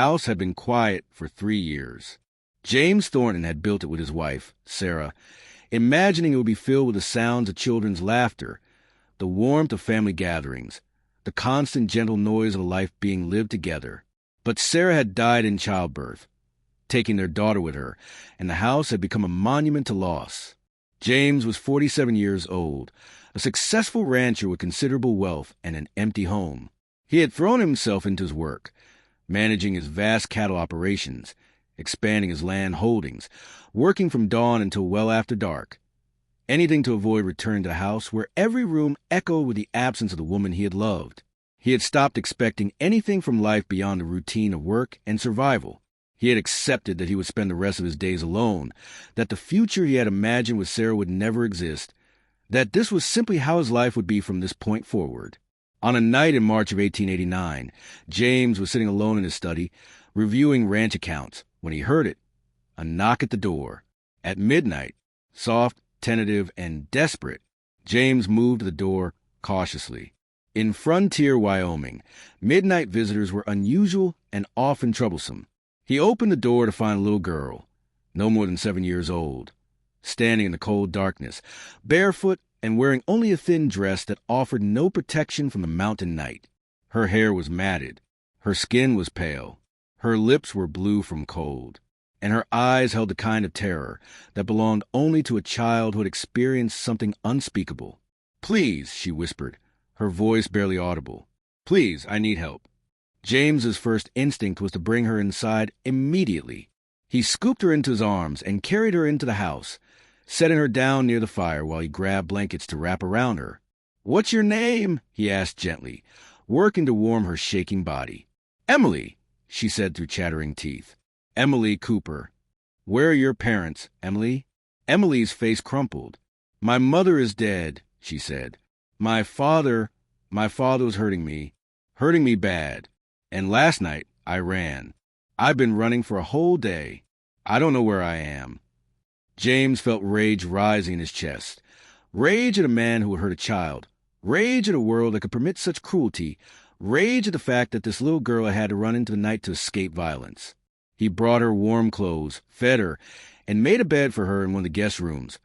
house had been quiet for 3 years. James Thornton had built it with his wife, Sarah, imagining it would be filled with the sounds of children's laughter, the warmth of family gatherings, the constant gentle noise of a life being lived together. But Sarah had died in childbirth, taking their daughter with her, and the house had become a monument to loss. James was 47 years old, a successful rancher with considerable wealth and an empty home. He had thrown himself into his work, managing his vast cattle operations, expanding his land holdings, working from dawn until well after dark. Anything to avoid returning to the house where every room echoed with the absence of the woman he had loved. He had stopped expecting anything from life beyond the routine of work and survival. He had accepted that he would spend the rest of his days alone, that the future he had imagined with Sarah would never exist, that this was simply how his life would be from this point forward. On a night in March of 1889, James was sitting alone in his study, reviewing ranch accounts, when he heard it, a knock at the door. At midnight, soft, tentative, and desperate, James moved to the door cautiously. In Frontier, Wyoming, midnight visitors were unusual and often troublesome. He opened the door to find a little girl, no more than 7 years old, standing in the cold darkness, barefoot and wearing only a thin dress that offered no protection from the mountain night. Her hair was matted, her skin was pale, her lips were blue from cold, and her eyes held the kind of terror that belonged only to a child who had experienced something unspeakable. "Please," she whispered, her voice barely audible. "Please, I need help." James's first instinct was to bring her inside immediately. He scooped her into his arms and carried her into the house, setting her down near the fire while he grabbed blankets to wrap around her. "What's your name?" he asked gently, working to warm her shaking body. "Emily," she said through chattering teeth. "Emily Cooper. Where are your parents, Emily?" Emily's face crumpled. "My mother is dead," she said. My father was hurting me bad. And last night, I ran. I've been running for a whole day. I don't know where I am." James felt rage rising in his chest. Rage at a man who would hurt a child. Rage at a world that could permit such cruelty. Rage at the fact that this little girl had to run into the night to escape violence. He brought her warm clothes, fed her, and made a bed for her in one of the guest rooms,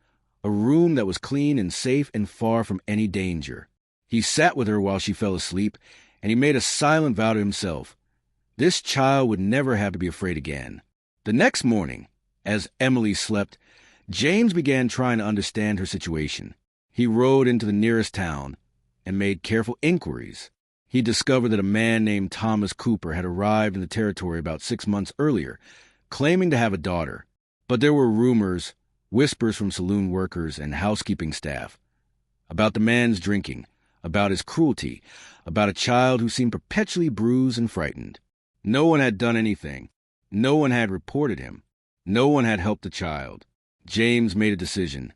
a room that was clean and safe and far from any danger. He sat with her while she fell asleep, and he made a silent vow to himself. This child would never have to be afraid again. The next morning, as Emily slept, James began trying to understand her situation. He rode into the nearest town and made careful inquiries. He discovered that a man named Thomas Cooper had arrived in the territory about 6 months earlier, claiming to have a daughter. But there were rumors, whispers from saloon workers and housekeeping staff, about the man's drinking, about his cruelty, about a child who seemed perpetually bruised and frightened. No one had done anything. No one had reported him. No one had helped the child. James made a decision.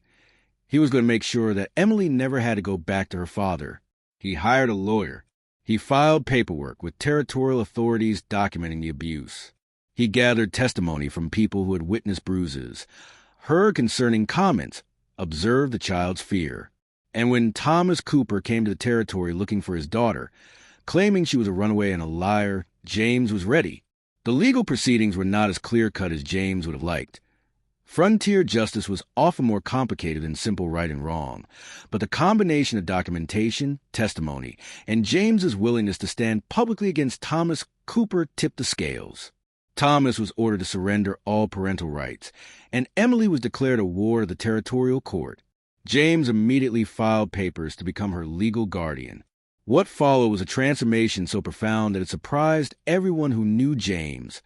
He was going to make sure that Emily never had to go back to her father. He hired a lawyer. He filed paperwork with territorial authorities documenting the abuse. He gathered testimony from people who had witnessed bruises, heard concerning comments, observed the child's fear. And when Thomas Cooper came to the territory looking for his daughter, claiming she was a runaway and a liar, James was ready. The legal proceedings were not as clear-cut as James would have liked. Frontier justice was often more complicated than simple right and wrong, but the combination of documentation, testimony, and James's willingness to stand publicly against Thomas Cooper tipped the scales. Thomas was ordered to surrender all parental rights, and Emily was declared a ward of the territorial court. James immediately filed papers to become her legal guardian. What followed was a transformation so profound that it surprised everyone who knew James,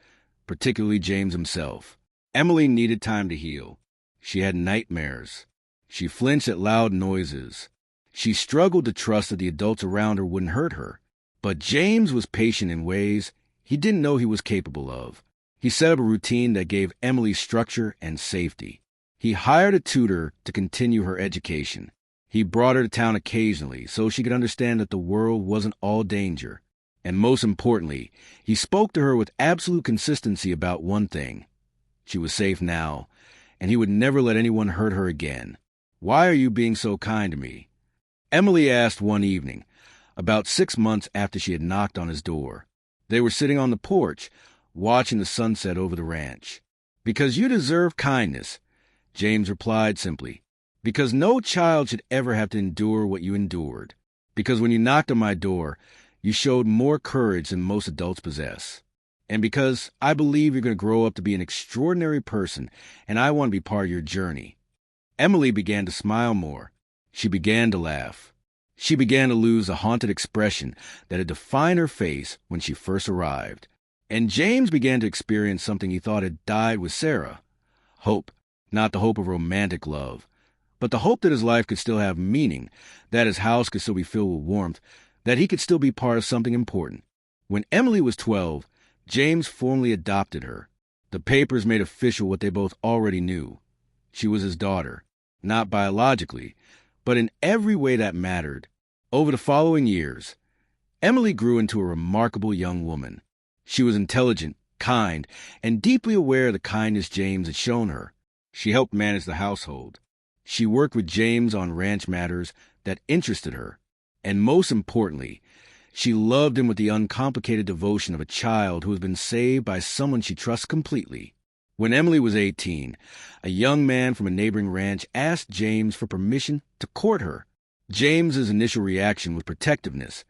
particularly James himself. Emily needed time to heal. She had nightmares. She flinched at loud noises. She struggled to trust that the adults around her wouldn't hurt her. But James was patient in ways he didn't know he was capable of. He set up a routine that gave Emily structure and safety. He hired a tutor to continue her education. He brought her to town occasionally so she could understand that the world wasn't all danger. And most importantly, he spoke to her with absolute consistency about one thing. She was safe now, and he would never let anyone hurt her again. "Why are you being so kind to me?" Emily asked one evening, about 6 months after she had knocked on his door. They were sitting on the porch, watching the sunset over the ranch. "Because you deserve kindness," James replied simply. "Because no child should ever have to endure what you endured. Because when you knocked on my door, you showed more courage than most adults possess. And because I believe you're going to grow up to be an extraordinary person, and I want to be part of your journey." Emily began to smile more. She began to laugh. She began to lose the haunted expression that had defined her face when she first arrived. And James began to experience something he thought had died with Sarah. Hope, not the hope of romantic love, but the hope that his life could still have meaning, that his house could still be filled with warmth, that he could still be part of something important. When Emily was 12, James formally adopted her. The papers made official what they both already knew. She was his daughter, not biologically, but in every way that mattered. Over the following years, Emily grew into a remarkable young woman. She was intelligent, kind, and deeply aware of the kindness James had shown her. She helped manage the household. She worked with James on ranch matters that interested her. And most importantly, she loved him with the uncomplicated devotion of a child who has been saved by someone she trusts completely. When Emily was 18, a young man from a neighboring ranch asked James for permission to court her. James's initial reaction was protectiveness,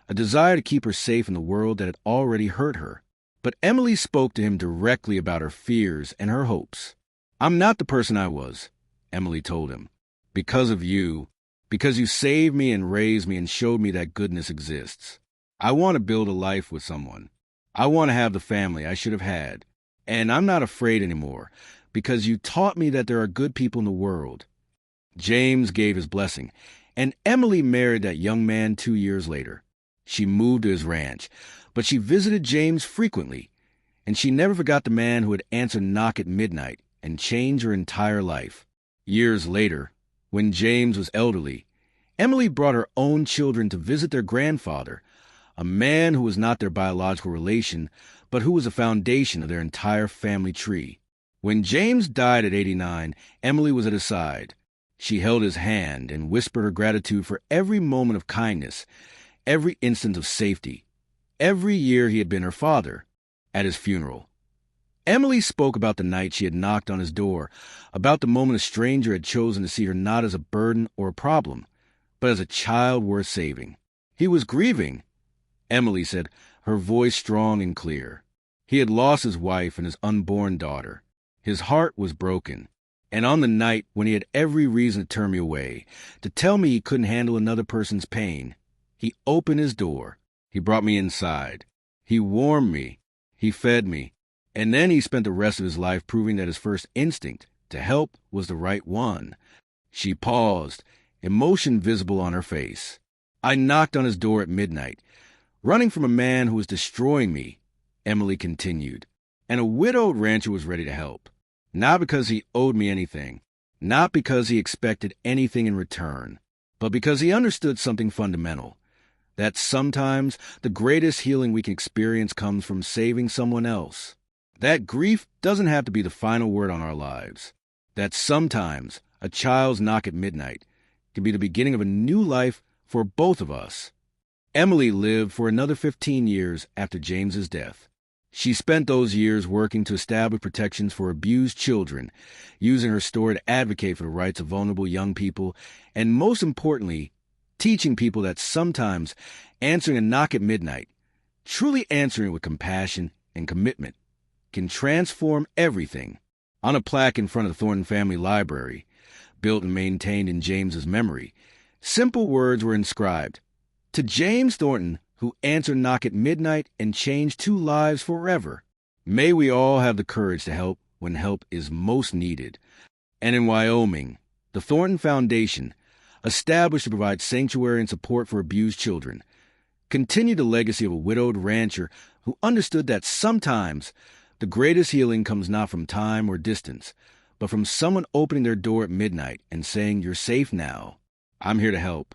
a desire to keep her safe in the world that had already hurt her. But Emily spoke to him directly about her fears and her hopes. "I'm not the person I was," Emily told him, "because of you, because you saved me and raised me and showed me that goodness exists. I want to build a life with someone. I want to have the family I should have had. And I'm not afraid anymore, because you taught me that there are good people in the world." James gave his blessing, and Emily married that young man 2 years later. She moved to his ranch, but she visited James frequently, and she never forgot the man who had answered knock at midnight and changed her entire life. Years later, when James was elderly, Emily brought her own children to visit their grandfather, a man who was not their biological relation, but who was the foundation of their entire family tree. When James died at 89, Emily was at his side. She held his hand and whispered her gratitude for every moment of kindness, every instant of safety, every year he had been her father. At his funeral, Emily spoke about the night she had knocked on his door, about the moment a stranger had chosen to see her not as a burden or a problem, but as a child worth saving. "He was grieving," Emily said, her voice strong and clear. He had lost his wife and his unborn daughter. His heart was broken. And on the night when he had every reason to turn me away, to tell me he couldn't handle another person's pain, he opened his door. He brought me inside. He warmed me. He fed me. And then he spent the rest of his life proving that his first instinct to help was the right one. She paused, emotion visible on her face. "I knocked on his door at midnight, running from a man who was destroying me," Emily continued. "And a widowed rancher was ready to help. Not because he owed me anything, not because he expected anything in return, but because he understood something fundamental, that sometimes the greatest healing we can experience comes from saving someone else. That grief doesn't have to be the final word on our lives. That sometimes a child's knock at midnight can be the beginning of a new life for both of us." Emily lived for another 15 years after James's death. She spent those years working to establish protections for abused children, using her story to advocate for the rights of vulnerable young people, and most importantly, teaching people that sometimes answering a knock at midnight, truly answering with compassion and commitment, can transform everything. On a plaque in front of the Thornton family library, built and maintained in James's memory, simple words were inscribed: "To James Thornton, who answered knock at midnight and changed 2 lives forever. May we all have the courage to help when help is most needed." And in Wyoming, the Thornton Foundation, established to provide sanctuary and support for abused children, continued the legacy of a widowed rancher who understood that sometimes the greatest healing comes not from time or distance, but from someone opening their door at midnight and saying, "You're safe now. I'm here to help."